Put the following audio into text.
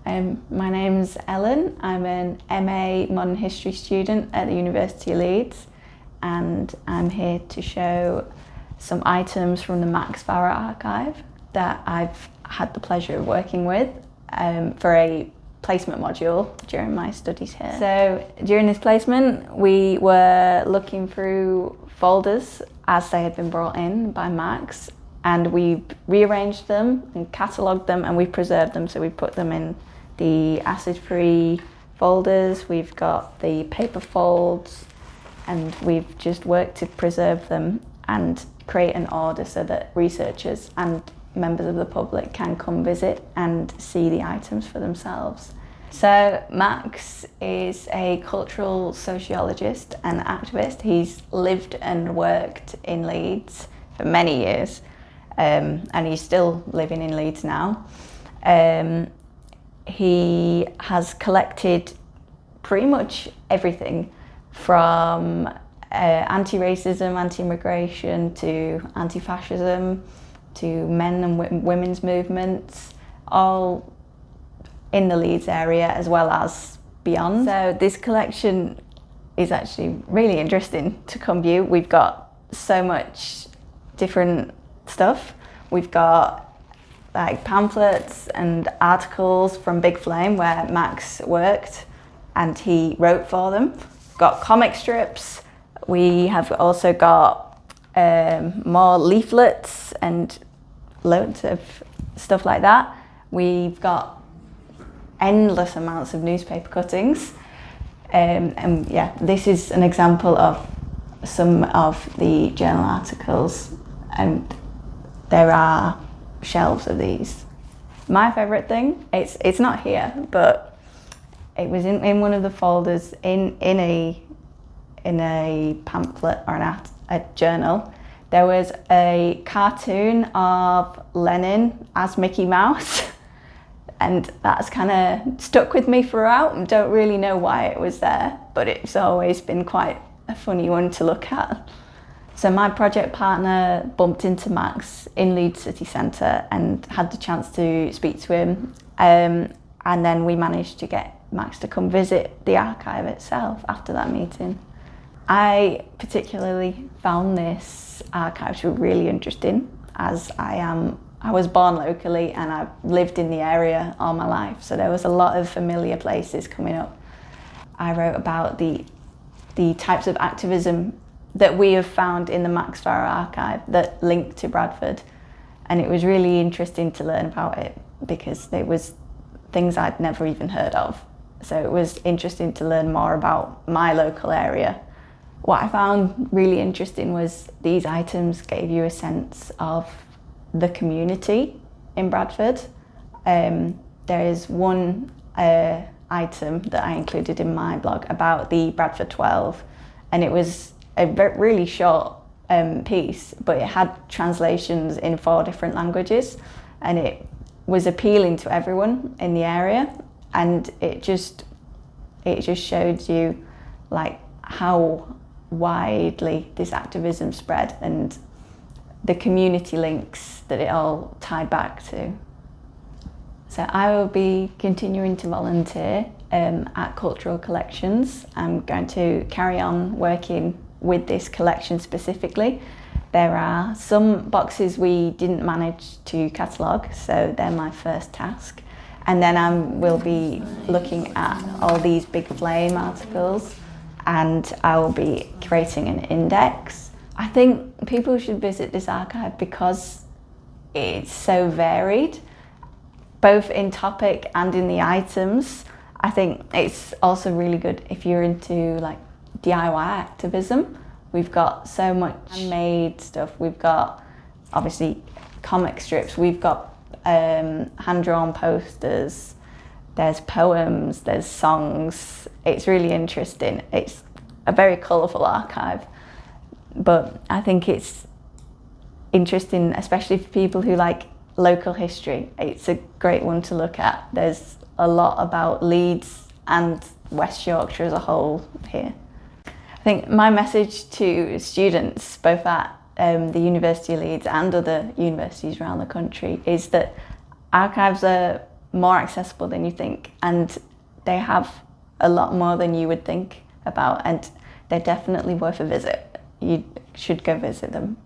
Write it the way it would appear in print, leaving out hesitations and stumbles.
My name's Ellen. I'm an MA Modern History student at the University of Leeds, and I'm here to show some items from the Max Farrar Archive that I've had the pleasure of working with for a placement module during my studies here. So during this placement, we were looking through folders as they had been brought in by Max, and we rearranged them and catalogued them, and we preserved them. So we put them in the acid-free folders, we've got the paper folds, and we've just worked to preserve them and create an order so that researchers and members of the public can come visit and see the items for themselves. So Max is a cultural sociologist and activist. He's lived and worked in Leeds for many years, and he's still living in Leeds now. He has collected pretty much everything from anti-racism, anti-immigration, to anti-fascism, to men and women's movements, all in the Leeds area as well as beyond. So this collection is actually really interesting to come view. We've got so much different stuff. We've got like pamphlets and articles from Big Flame where Max worked and he wrote for them. We've got comic strips. We have also got more leaflets and loads of stuff like that. We've got endless amounts of newspaper cuttings. And yeah, this is an example of some of the journal articles, and there are shelves of these. My favourite thing, it's not here, but it was in one of the folders in a pamphlet or a journal. There was a cartoon of Lenin as Mickey Mouse, and that's kind of stuck with me throughout. I don't really know why it was there, but it's always been quite a funny one to look at. So my project partner bumped into Max in Leeds city centre and had the chance to speak to him, and then we managed to get Max to come visit the archive itself after that meeting. I particularly found this archive to be really interesting, as I was born locally and I've lived in the area all my life, so there was a lot of familiar places coming up. I wrote about the types of activism that we have found in the Max Farrar Archive that link to Bradford, and it was really interesting to learn about it because it was things I'd never even heard of. So it was interesting to learn more about my local area. What I found really interesting was these items gave you a sense of the community in Bradford. There is one item that I included in my blog about the Bradford 12, and it was a really short piece, but it had translations in 4 different languages, and it was appealing to everyone in the area, and it just showed you like how widely this activism spread and the community links that it all tied back to. So I will be continuing to volunteer at Cultural Collections. I'm going to carry on working with this collection specifically. There are some boxes we didn't manage to catalogue, so they're my first task. And then I will be looking at all these Big Flame articles, and I will be creating an index. I think people should visit this archive because it's so varied, both in topic and in the items. I think it's also really good if you're into like DIY activism. We've got so much handmade stuff. We've got obviously comic strips. We've got hand-drawn posters. There's poems, there's songs. It's really interesting. It's a very colourful archive, but I think it's interesting, especially for people who like local history. It's a great one to look at. There's a lot about Leeds and West Yorkshire as a whole here. I think my message to students, both at the University of Leeds and other universities around the country, is that archives are more accessible than you think, and they have a lot more than you would think about, and they're definitely worth a visit. You should go visit them.